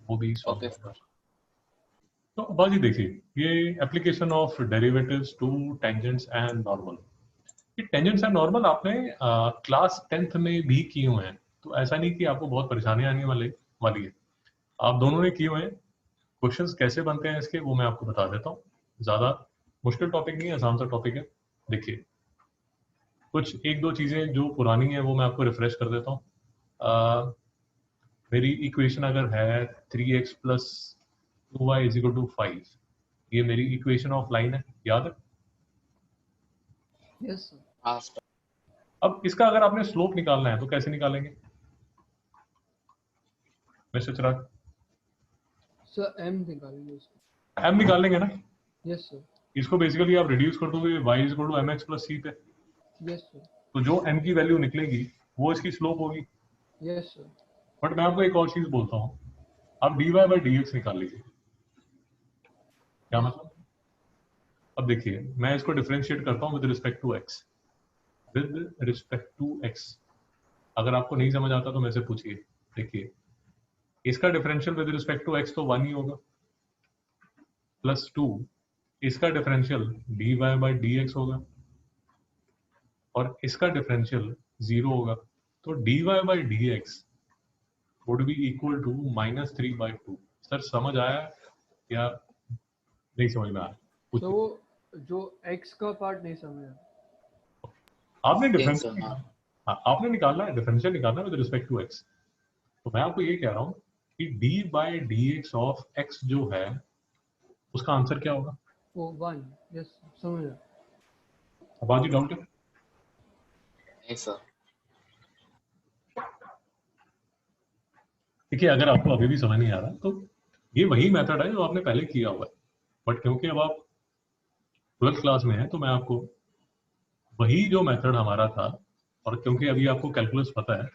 वो भी solve okay करेंगे। तो बाजी देखिए, ये application of derivatives to tangents and normal. ये टेंजेंट्स एंड नॉर्मल आपने क्लास 10th में भी किए हुए हैं, तो ऐसा नहीं कि आपको बहुत परेशानी आने वाली है। आप दोनों ने किए हुए हैं। क्वेश्चंस कैसे बनते हैं इसके वो मैं आपको बता देता हूँ। ज़्यादा मुश्किल टॉपिक नहीं है, आसान सा टॉपिक है। देखिए, कुछ एक दो चीज़ें जो पुरानी है वो मैं आपको रिफ्रेश कर देता हूँ। मेरी इक्वेशन अगर है 3x plus 2y is equal to 5, ये मेरी इक्वेशन ऑफ लाइन है, याद है? Yes sir. हाँ अब इसका अगर आपने स्लोप निकालना है तो कैसे निकालेंगे मिस्टर चिराग? सर m निकालेंगे इसको। m निकाल लेंगे ना। Yes sir. इसको बेसिकली आप रिड्यूस कर दोगे y is equal to mx plus c पे, यस सर। तो जो m की वैल्यू निकलेगी वो इसकी स्लोप होगी। Yes sir. बट मैं आपको एक और चीज बोलता हूँ, आप dy बाई dx निकाल लीजिए। क्या मतलब? अब देखिए, मैं इसको डिफरेंशिएट करता हूँ with respect to x। With respect to x अगर आपको नहीं समझ आता तो मेरे से पूछिए। देखिए, इसका differential with respect to x तो 1 ही होगा, प्लस 2 इसका डिफरेंशियल dy बाई dx होगा, और इसका डिफरेंशियल 0 होगा। तो dy by dx would be equal to -3/2। Sir समझ आया या नहीं समझ में आया? तो वो जो x का पार्ट नहीं समझा। आपने Yes, डिफरेंशियल sir, हाँ। हाँ, आपने निकालना है, डिफरेंशियल निकालना है विद रिस्पेक्ट टू x। तो मैं आपको ये कह रहा हूँ कि d by dx of x जो है उसका आंसर क्या होगा? वो 1। यस समझा। अब आज डाउट है? नहीं सर। देखिए, अगर आपको अभी भी समझ नहीं आ रहा तो ये वही मेथड है जो आपने पहले किया हुआ है, बट क्योंकि अब आप 12th क्लास में हैं तो मैं आपको वही जो मेथड हमारा था, और क्योंकि अभी आपको कैलकुलस पता है,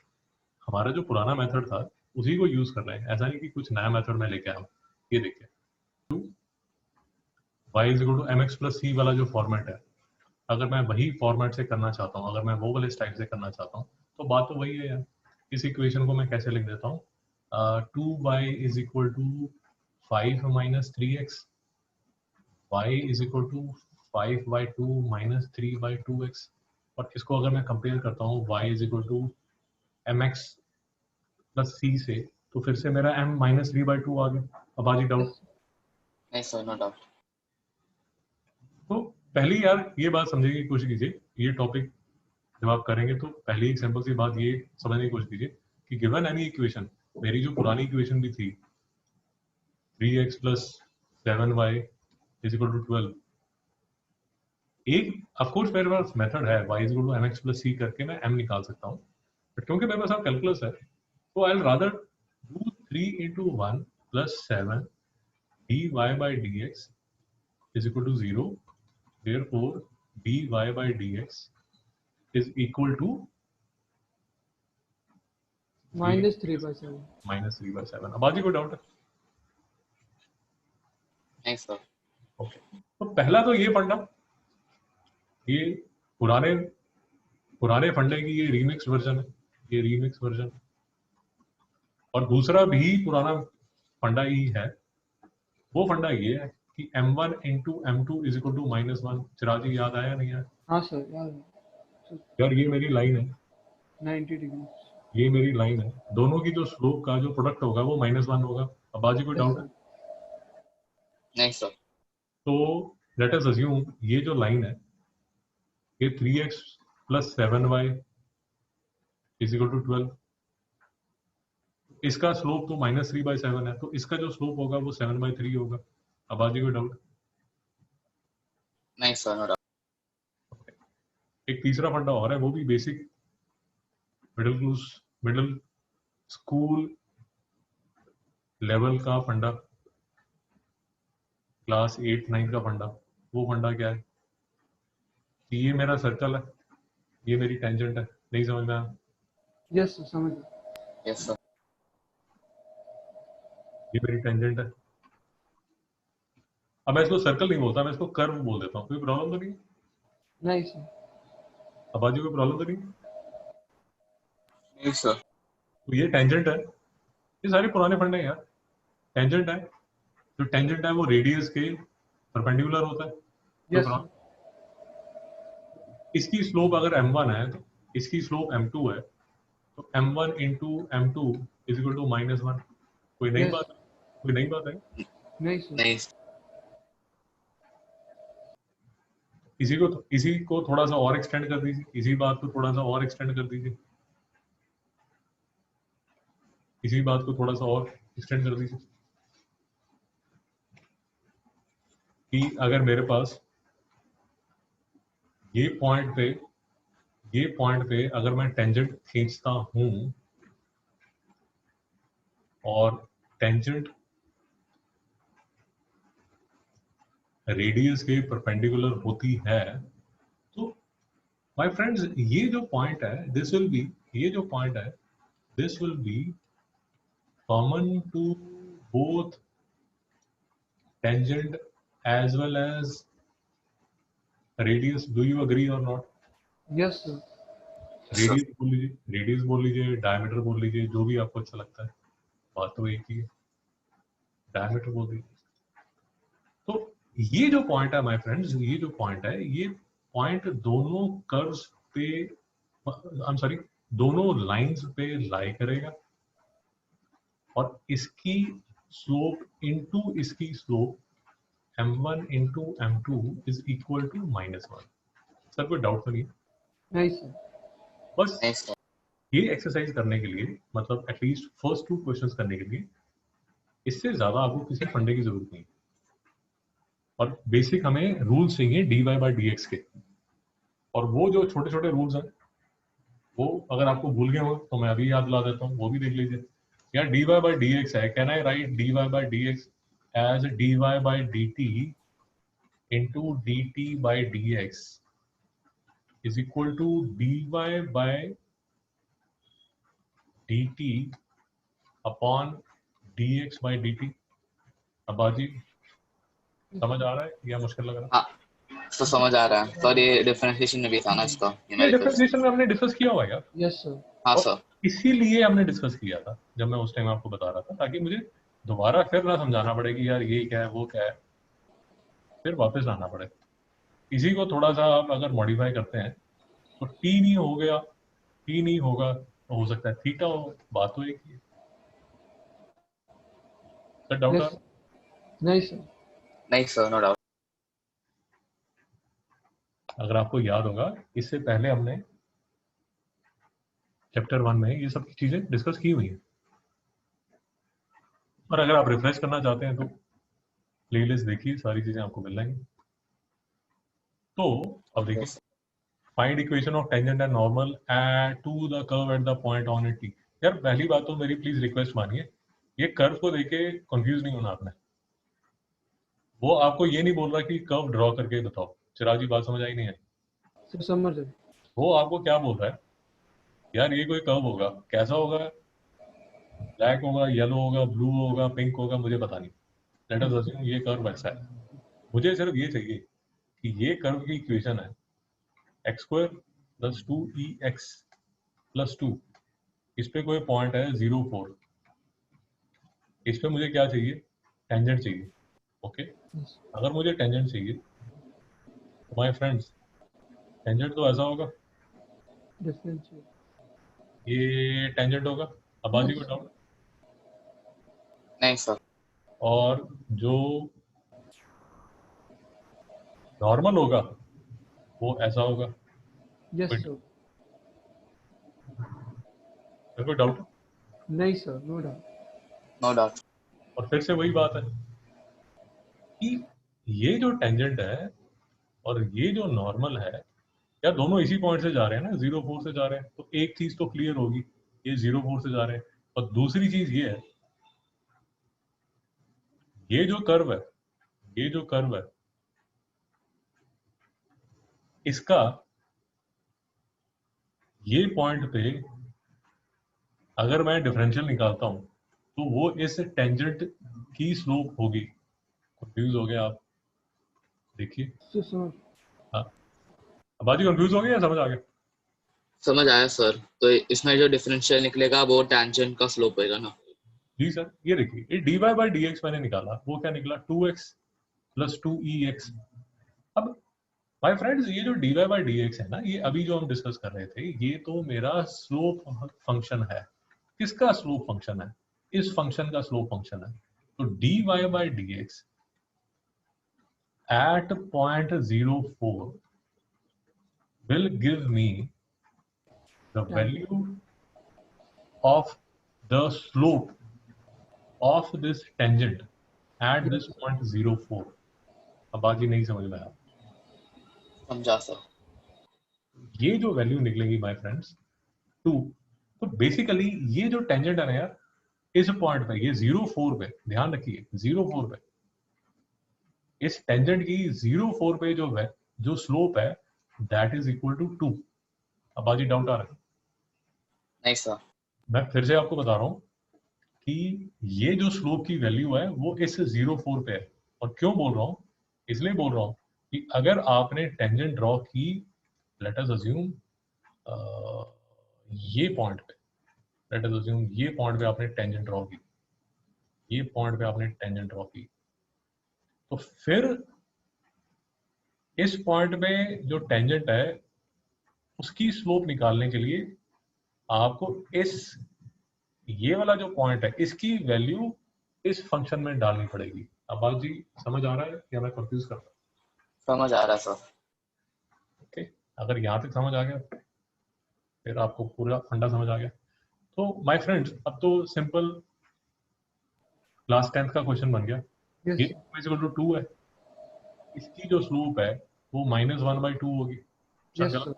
हमारा जो पुराना मेथड था उसी को यूज कर रहे हैं। ऐसा नहीं कि कुछ नया मेथड में लेके आया हूं। ये देखिए, y is equal to M x plus c वाला जो फॉर्मेट है, अगर मैं वही फॉर्मेट से करना चाहता हूँ, अगर मैं वो वाले स्टाइल से करना चाहता हूँ, तो बात तो वही है यार। इस इक्वेशन को मैं कैसे लिख देता हूँ? 2y is equal to 5 minus 3x, y is equal to 5/2 minus 3/2x, और इसको अगर मैं कंपेयर करता हूँ y is equal to M x plus c से, तो फिर से मेरा m माइनस 3/2 आ गया। अब आज डाउट? नहीं सर, नो डाउट। तो पहली यार ये बात समझने की कोशिश कीजिए, ये टॉपिक जब आप करेंगे तो पहली एक सिंपल सी बात ये समझने की कोशिश कीजिए कि गिवन एनी इक्वेशन, मेरी जो पुरानी इक्वेशन भी थी 3x plus 7y is equal to 12, एक ऑफकोर्स मेरे पास मेथड है y is equal to mx plus c करके मैं m निकाल सकता हूँ, बट क्योंकि मेरे पास कैलकुलस है तो I will rather do 3 into 1 plus 7 dy by dx is equal to 0. Therefore, dy by dx is equal to -3/7। -3/7। अब आगे कोई डाउट है? नहीं सर। ओके, तो पहला तो ये फंडा, ये पुराने पुराने फंडे की ये रीमिक्स वर्जन है, ये रीमिक्स वर्जन। और दूसरा भी पुराना फंडा ही है, वो फंडा ये है कि m1 into m2 is equal to -1। चिराग जी याद आया नहीं आया? हाँ सर याद है। यार ये मेरी लाइन है, 90 डिग्री। ये मेरी लाइन है, दोनों की जो स्लोप का जो प्रोडक्ट होगा वो -1 होगा। अब बाजी कोई यस डाउट है? सर। नहीं सर। तो लेट अस अज्यूम ये जो लाइन है ये 3x plus 7y is equal to 12, इसका स्लोप तो -3/7 है, तो इसका जो स्लोप होगा वो 7/3 होगा। अब बाजी कोई डाउट? नहीं सर, नो डाउट। एक तीसरा फंडा और है, वो भी बेसिक मिडिल स्कूल लेवल का फंडा, क्लास 8 9 का फंडा। वो फंडा क्या है कि ये मेरा सर्कल है, ये मेरी टेंजेंट है। नहीं समझ में आया? यस सर समझ गया। Yes sir. ये मेरी टेंजेंट है। अब मैं इसको सर्कल नहीं बोलता, मैं इसको कर्व बोल देता हूँ। कोई प्रॉब्लम तो नहीं? नहीं सर। अब बाजू कोई प्रॉब्लम तो नहीं? नहीं सर। तो ये टेंजेंट है। ये सारे पुराने फंडे हैं यार, टेंजेंट है, जो टेंजेंट है वो रेडियस के परपेंडिकुलर होता है। यस तो इसकी स्लोप अगर m1 है तो इसकी स्लोप m2 है, तो m1 into m2 is equal to -1। कोई नई Yes. बात है? कोई नई बात है? नहीं सर। नहीं इसी को थोड़ा सा और एक्सटेंड कर दीजिए, इसी बात को थोड़ा सा और एक्सटेंड कर दीजिए, इसी बात को थोड़ा सा और एक्सटेंड कर दीजिए कि अगर मेरे पास ये पॉइंट पे अगर मैं टेंजेंट खींचता हूं और टेंजेंट रेडियस के परपेंडिकुलर होती है, तो माय फ्रेंड्स ये जो पॉइंट है this will be common to both tangent as well as radius. Do you agree और नॉट? Yes sir. रेडियस बोल लीजिए, डायमीटर बोल लीजिए, जो भी आपको अच्छा लगता है, बात तो एक ही है, डायमीटर बोल दीजिए। तो ये जो पॉइंट है माय फ्रेंड्स, ये पॉइंट दोनों कर्व्स पे, आई एम सॉरी, दोनों लाइंस पे लाई करेगा और इसकी स्लोप इनटू इसकी slope m1 into m2 is equal to -1। सर कोई डाउट तो नहीं? नहीं सर। बस नहीं सर। ये एक्सरसाइज करने के लिए, मतलब एटलीस्ट फर्स्ट 2 क्वेश्चंस करने के लिए, इससे ज्यादा आपको किसी फंडे की जरूरत नहीं। और बेसिक हमें रूल्स चाहिए dy/dx के, और वो जो छोटे छोटे रूल्स हैं वो अगर आपको भूल गए हो तो मैं अभी याद दिला देता हूँ, वो भी देख लीजिए। यार dy/dx है, can I write dy/dx as dy/dt into dt/dx is equal to dy/dt upon dx/dt। अब्बाजी समझ आ रहा है या मुश्किल लग रहा है? हाँ तो समझ आ रहा है सर, ये डिफरेंशिएशन में भी था ना इसका ये डिफरेंशिएशन में हमने डिस्कस किया हुआ है यार। Yes sir. हाँ और सर। इसीलिए हमने डिस्कस किया था जब मैं उस टाइम आपको बता रहा था, ताकि मुझे दोबारा फिर ना समझाना पड़े कि यार ये क्या है वो क्या है, फिर वापस लाना पड़े। इसी को थोड़ा सा आप अगर मॉडिफाई करते हैं तो टी नहीं हो गया, टी नहीं होगा तो हो सकता है थीटा हो, बात तो एक ही है। सर डाउट आ यस। नहीं सर। नहीं सर, नो डाउट। अगर आपको याद होगा इससे पहले हमने चैप्टर 1 में ये सब की चीजें डिस्कस की हुई हैं, और अगर आप रिफ्रेश करना चाहते हैं तो प्लेलिस्ट देखिए, सारी चीजें आपको मिल जाएंगी। तो अब देखिए, find equation of tangent and normal to the curve at the point on it T. यार पहली बात तो मेरी प्लीज रिक्वेस्ट मानिए, ये कर्व को देके कंफ्यूज नहीं होना आपने। वो आपको ये नहीं बोल रहा कि कर्व ड्रॉ करके बताओ। चिराग जी बात समझ आई नहीं है? सर समझ रहे। वो आपको क्या बोल रहा है, यार ये कोई कर्व होगा, कैसा होगा, ब्लैक होगा, येलो होगा, ब्लू होगा, पिंक होगा, मुझे पता नहीं, लेट अस अज्यूम ये कर्व ऐसा है। मुझे सिर्फ ये चाहिए कि ये कर्व की इक्वेशन है x² + 2ex + 2, इस पे कोई पॉइंट है 0, 4, इस पे मुझे क्या चाहिए, टेंजेंट चाहिए। ओके, अगर मुझे टेंजेंट चाहिए तो माय फ्रेंड्स टेंजेंट तो ऐसा होगा, डिफरेंशिएट। ये टेंजेंट होगा। अब्बाजी को डाउट? नहीं सर। और जो नॉर्मल होगा वो ऐसा होगा। Yes sir. कोई डाउट? नहीं sir, no doubt. No doubt. और फिर से वही बात है कि ये जो टेंजेंट है और ये जो नॉर्मल है, या दोनों इसी पॉइंट से जा रहे हैं ना, 0, 4 से जा रहे हैं, तो एक चीज तो क्लियर होगी, ये 0, 4 से जा रहे हैं। और दूसरी चीज ये है, ये जो कर्व है इसका ये पॉइंट पे अगर मैं डिफरेंशियल निकालता हूं तो वो इस टेंजेंट की स्लोप होगी। कंफ्यूज हो गया आप? देखिए, सर समझ। हाँ, अब्बाजी कंफ्यूज हो गया या समझ आ गया? समझ आया सर। तो इसमें जो डिफरेंशियल निकलेगा वो टेंजेंट का स्लोप होगा ना? जी सर, ये देखिए ये dy by dx मैंने निकाला, वो क्या निकला 2x plus 2ex। अब माय फ्रेंड्स ये जो dy by dx है ना, ये अभी जो हम डिस्कस कर रहे थे, ये तो मेरा स्लोप फंक्शन है। किसका स्लोप फंक्शन है? इस फंक्शन का स्लोप फंक्शन है। तो dy by dx at point 0.04 will give me the value of the slope of this tangent at this point 0.04। अब बाकी नहीं समझ में आया। समझा सर। ये जो वैल्यू निकलेगी माय फ्रेंड्स 2, तो बेसिकली ये जो टेंजेंट है ना यार, इस पॉइंट पे, ये 0.4 पे, ध्यान रखिए 0.4 पे, इस टेंजेंट की 0.4 पे जो स्लोप है दैट इज इक्वल टू 2। अब बाकी डाउट आ रहा है? नहीं सर। मैं फिर से आपको बता रहा हूं कि ये जो स्लोप की वैल्यू है वो इस 0.4 पे है। और क्यों बोल रहा हूं? इसलिए बोल रहा हूं कि अगर आपने टेंजेंट ड्रॉ की, लेट अस अज्यूम ये पॉइंट पे, लेट अस अज्यूम ये पॉइंट पे आपने टेंजेंट ड्रॉ की, ये पॉइंट पे आपने टेंजेंट ड्रॉ की, तो फिर इस पॉइंट पे जो टेंजेंट है उसकी स्लोप निकालने के लिए आपको इस ये वाला जो पॉइंट है इसकी वैल्यू इस फंक्शन में डालनी पड़ेगी। अब बात जी समझ आ रहा है या मैं कंफ्यूज कर रहा हूं? समझ आ रहा सर। ओके, अगर यहां तक समझ आ गया फिर आपको पूरा फंडा समझ आ गया। तो माय फ्रेंड्स अब तो सिंपल क्लास 10th का क्वेश्चन बन गया। Yes, ये sir. इक्वल टू 2 है, इसकी जो स्लोप है वो -1/2 होगी। Yes, चल, sir.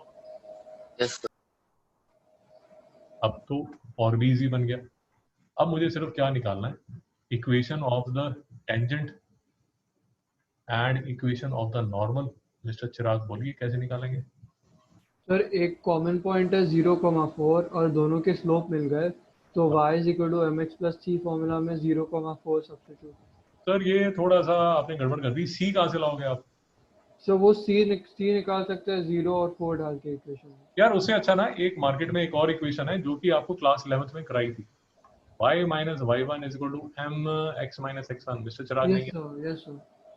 Yes sir. अब तो और भी इजी बन गया। अब मुझे सिर्फ क्या निकालना है, equation of the tangent and equation of the normal. Mister Chirag बोलिए कैसे निकालेंगे? सर एक कॉमन पॉइंट है 0,4 और दोनों के स्लोप मिल गए, तो y is equal to M x plus C formula में 0,4 सब्स्टिट्यूट। सर ये थोड़ा सा आपने गड़बड़ कर दी, सी कहाँ से लाओगे आप? सो वो c निकाल सकते हैं 0 और 4 डाल के इक्वेशन में। यार उससे अच्छा ना एक मार्केट में एक और इक्वेशन है जो कि आपको क्लास 11th में कराई थी, y minus Y one is equal to M X minus X one. Mister Chirag yes नहीं है, सर, यस सर,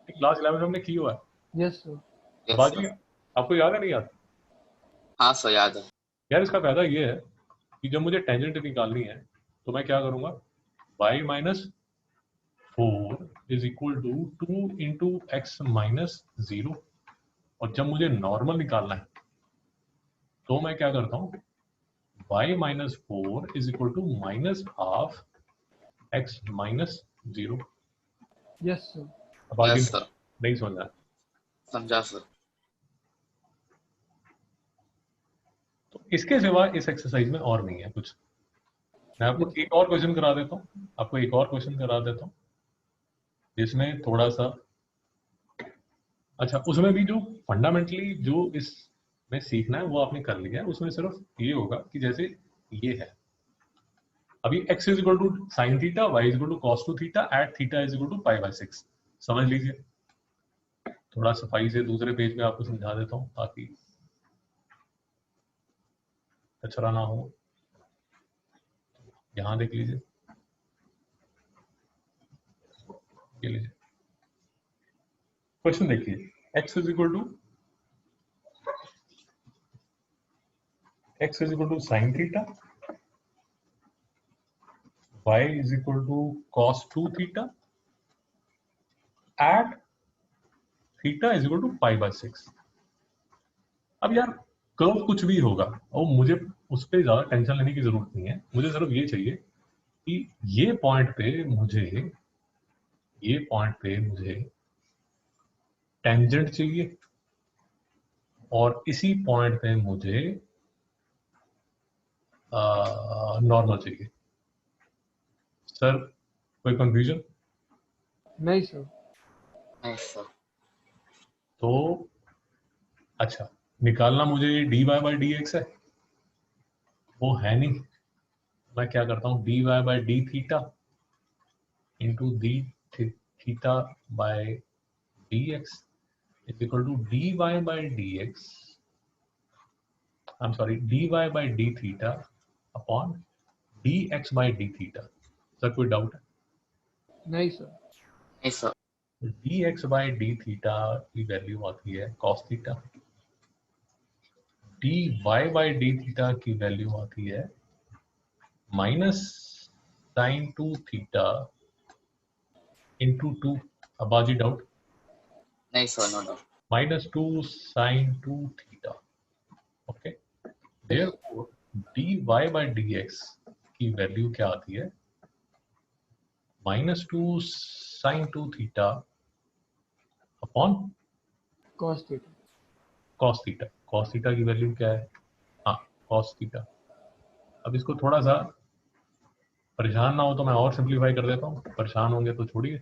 क्लास 11 में हमने की हुआ है। Yes sir. यस बाजी सर। आपको याद है नहीं याद? हाँ सर याद है। यार इसका फायदा ये है कि जब मुझे टेंजेंट निकालनी है तो मैं क्या करूंगा, y minus 4 is equal to 2 into X minus 0। और जब मुझे नॉर्मल निकालना है तो मैं क्या करता हूँ, y minus 4 is equal to minus half X minus 0। Yes sir. अब आगे यस सर। नहीं समझना। समझा सर। तो इसके सिवा इस एक्सरसाइज में और नहीं है कुछ। मैं आपको एक और क्वेश्चन करा देता हूँ, आपको एक और क्वेश्चन करा देता हूँ जिसमें थोड़ा सा, अच्छा उसमें भी जो फंडामेंटली जो इसमें सीखना है वो आपने कर लिया है। उसमें सिर्फ ये होगा कि जैसे ये है अभी x is equal to sine theta, y is equal to cos two theta at theta is equal to π/6। समझ लीजिए, थोड़ा सफाई से दूसरे पेज पे आपको समझा देता हूँ ताकि कचरा ना हो। यहां देख लीजिए, ये लीजिए क्वेश्चन देखिए, x is equal to sine theta, y is equal to cos two theta at theta is equal to π/6। अब यार कर्व कुछ भी होगा और मुझे उस पर ज्यादा टेंशन लेने की जरूरत नहीं है। मुझे सिर्फ ये चाहिए कि ये पॉइंट पे मुझे टेंजेंट चाहिए और इसी पॉइंट पे मुझे नॉर्मल चाहिए। सर कोई कंफ्यूजन? नहीं सर। नहीं सर। तो अच्छा, निकालना मुझे dy बाई डी एक्स है, वो है नहीं। मैं क्या करता हूँ, dy by D theta into D theta by D x is equal to dy by dx, I'm sorry, dy by d theta upon dx by d theta। Sir कोई doubt है? नहीं सर। नहीं sir. dx by D theta की value आती है cos theta, dy by D theta की value आती है माइनस साइन 2 थीटा इंटू 2। अब बाजी डाउट? नहीं sir, no doubt. -2 sin 2 theta. Okay, therefore dy by dx की वैल्यू क्या आती है? -2 sin 2 theta upon cos theta. cos theta. cos theta की वैल्यू क्या है? हाँ, cos थीटा। अब इसको थोड़ा सा परेशान ना हो तो मैं और सिंप्लीफाई कर देता हूँ, परेशान होंगे तो छोड़िए।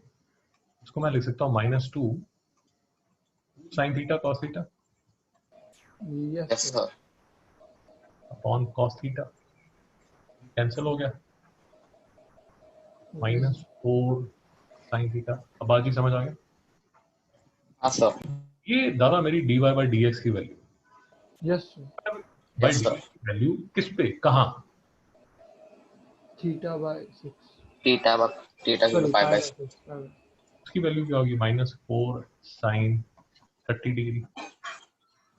इसको मैं लिख सकता हूँ -2 sin theta cos theta yes yes sir. Sir. Upon cos theta. Cancel हो गया, -4 sin थीटा। अब बाजी समझ आ गया? हाँ सर। ये दादा मेरी dy बाई डी एक्स की वैल्यू। Yes sir. By yes D sir. की वैल्यू किस पे, कहाँ? Theta by 6। Theta theta sorry 5 pi by by 6। उसकी वैल्यू क्या होगी? -4 साइन 30 डिग्री।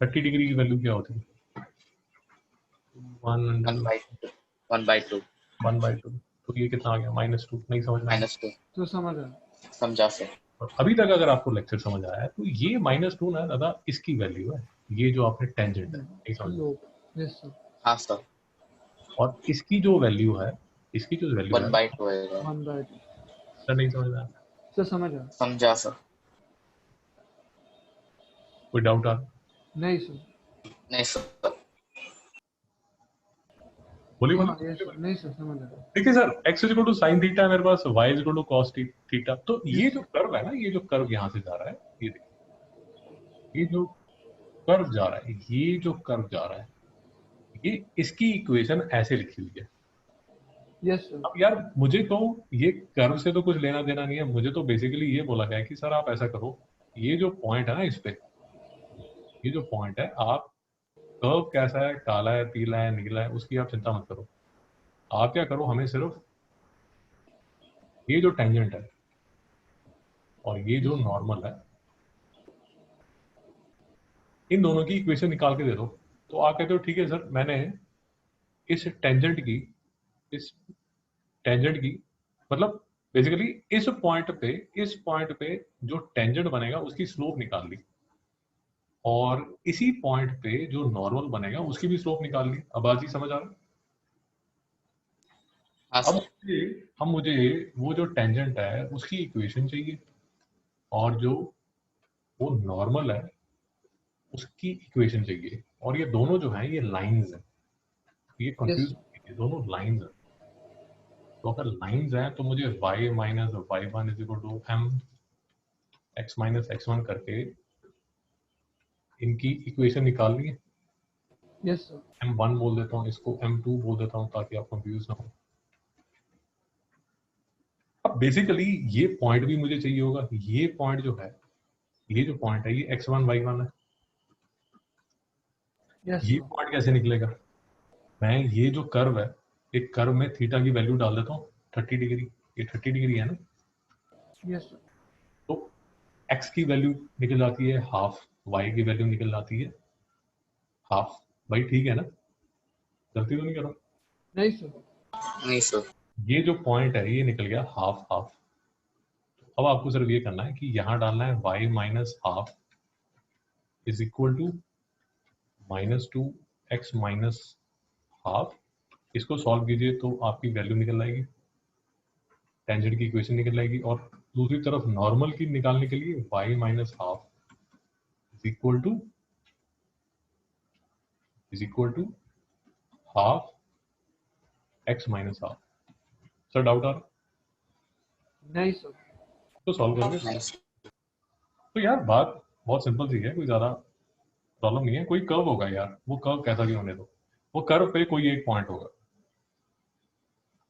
30 डिग्री की वैल्यू क्या होती है? 1 बाय 2। 1 बाय 2 1/2। तो ये कितना आ गया? -2। नहीं समझ में आया? -2। तो समझ आया। समझा सर। और अभी तक अगर आपको लेक्चर समझ आया है तो ये -2 ना दादा इसकी वैल्यू है, ये जो आपने टेंजेंट है, नहीं समझ में? स्लोप। Yes sir. हाँ सर। और इसकी जो वैल्यू है, इसकी जो वैल्यू 1 है, बाय 2 है। 1/2। सर नहीं समझ में आया? सर समझ आया। समझा सर। कोई डाउट आ? नहीं सर। नहीं सर। बोलिए हाँ बोलिए। Yes sir. नहीं सर समझ आया। देखिए sir, x is equal to sine theta है मेरे पास, y is equal to cos theta. तो ये Yes, जो sir. कर्व है ना, ये जो कर्व यहाँ से जा रहा है, ये देखिए, ये जो कर्व जा रहा है, ये जो कर्व जा रहा है, ये इसकी इक्वेशन ऐसे लिखी हुई है। Yes sir. अब यार मुझे तो ये कर्व से तो कुछ लेना देना नहीं है, मुझे तो बेसिकली ये बोला गया है कि सर आप ऐसा करो, ये जो पॉइंट है ना इस पे, ये जो पॉइंट है, आप कर्व कैसा है, काला है, पीला है, नीला है, उसकी आप चिंता मत करो। आप क्या करो, हमें सिर्फ ये जो टेंजेंट है और ये जो नॉर्मल है, इन दोनों की इक्वेशन निकाल के दे दो। तो आप कहते हो ठीक है सर, मैंने इस टेंजेंट की, इस टेंजेंट की मतलब बेसिकली इस पॉइंट पे जो टेंजेंट बनेगा उसकी स्लोप निकाल ली, और इसी पॉइंट पे जो नॉर्मल बनेगा उसकी भी स्लोप निकाल ली। अब बात ही समझ आ रहा है? हाँ अब सर। मुझे वो जो टेंजेंट है उसकी इक्वेशन चाहिए, और जो वो नॉर्मल है उसकी इक्वेशन चाहिए, और ये दोनों जो है ये लाइंस हैं, ये यस कंफ्यूज, ये दोनों लाइंस हैं। तो अगर लाइंस हैं तो मुझे y minus y1 is equal to m x minus x1 करके इनकी इक्वेशन निकालनी है। Yes sir. m1 बोल देता हूँ, इसको m2 बोल देता हूँ ताकि आप कंफ्यूज ना हो। अब बेसिकली ये पॉइंट भी मुझे चाहिए होगा, ये पॉइंट जो है, ये जो पॉइंट है ये x1 y1 है। यस ये सर। पॉइंट कैसे निकलेगा? मैं ये जो कर्व है, एक कर्व में थीटा की वैल्यू डाल देता हूँ 30 डिग्री, ये 30 डिग्री है ना, यस सर। तो x की वैल्यू निकल जाती है हाफ, y की वैल्यू निकल जाती है हाफ। भाई ठीक है ना, गलती तो नहीं कर रहा? नहीं सर। नहीं सर। ये जो पॉइंट है ये निकल गया हाफ हाफ। अब आपको सिर्फ ये करना है कि यहाँ डालना है y minus half is equal to -2 x minus half. इसको सॉल्व कीजिए तो आपकी वैल्यू निकल आएगी, टेंजेंट की इक्वेशन निकल आएगी। और दूसरी तरफ नॉर्मल की निकालने के लिए y minus half is equal to half x minus half. Sir doubt आ रहा? नहीं सर। तो सॉल्व करोगे? नहीं सर। तो यार बात बहुत सिंपल सी है, कोई ज्यादा प्रॉब्लम नहीं है। कोई कर्व होगा यार, वो कर्व कैसा भी होने दो, वो कर्व पे कोई एक पॉइंट होगा,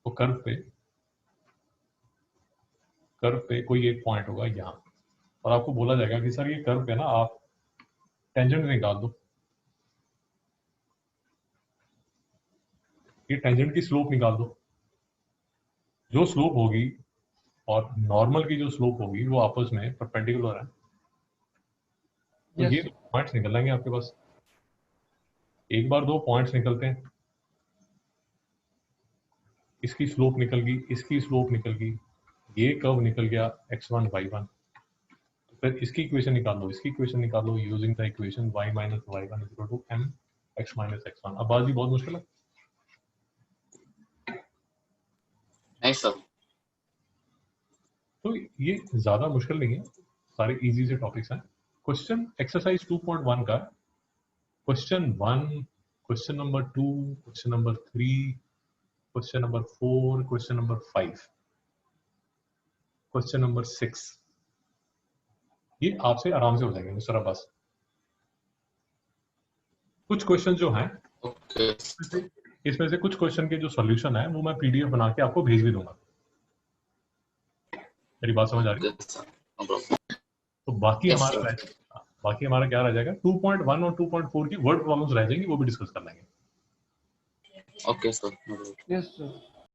वो कर्व पे कोई एक पॉइंट होगा यहाँ, और आपको बोला जाएगा कि सर ये कर्व पे ना आप टेंजेंट निकाल दो, ये टेंजेंट की स्लोप निकाल दो। जो स्लोप होगी और नॉर्मल की जो स्लोप होगी वो आपस में परपेंडिकुलर है, तो Yes, ये sir. पॉइंट्स निकल जाएंगे आपके पास। एक बार दो पॉइंट्स निकलते हैं, इसकी स्लोप निकल गई, इसकी स्लोप निकल गई, ये कर्व निकल गया x1 y1, तो फिर इसकी इक्वेशन निकाल लो, इसकी इक्वेशन निकाल लो using the equation y minus y1 equal to m x minus x1। अब बात भी बहुत मुश्किल है। नहीं सर। तो ये ज्यादा मुश्किल नहीं है, सारे इजी से टॉपिक्स हैं। क्वेश्चन एक्सरसाइज 2.1 का question 1, question number 2, question number 3, question number 4, question number 5, question number 6, ये आपसे आराम से हो जाएंगे मिस्टर अब्बास। कुछ क्वेश्चन जो हैं ओके इसमें से कुछ क्वेश्चन के जो सॉल्यूशन है वो मैं पीडीएफ बना के आपको भेज भी दूंगा। मेरी बात समझ आ रही है? Okay sir, no problem. तो बाकी Yes, हमारा sir. बाकी हमारा क्या रह जाएगा, 2.1 और 2.4 की वर्ड प्रॉब्लम्स रह जाएंगी, वो भी डिस्कस कर लेंगे। Okay sir, no problem. Yes, sir.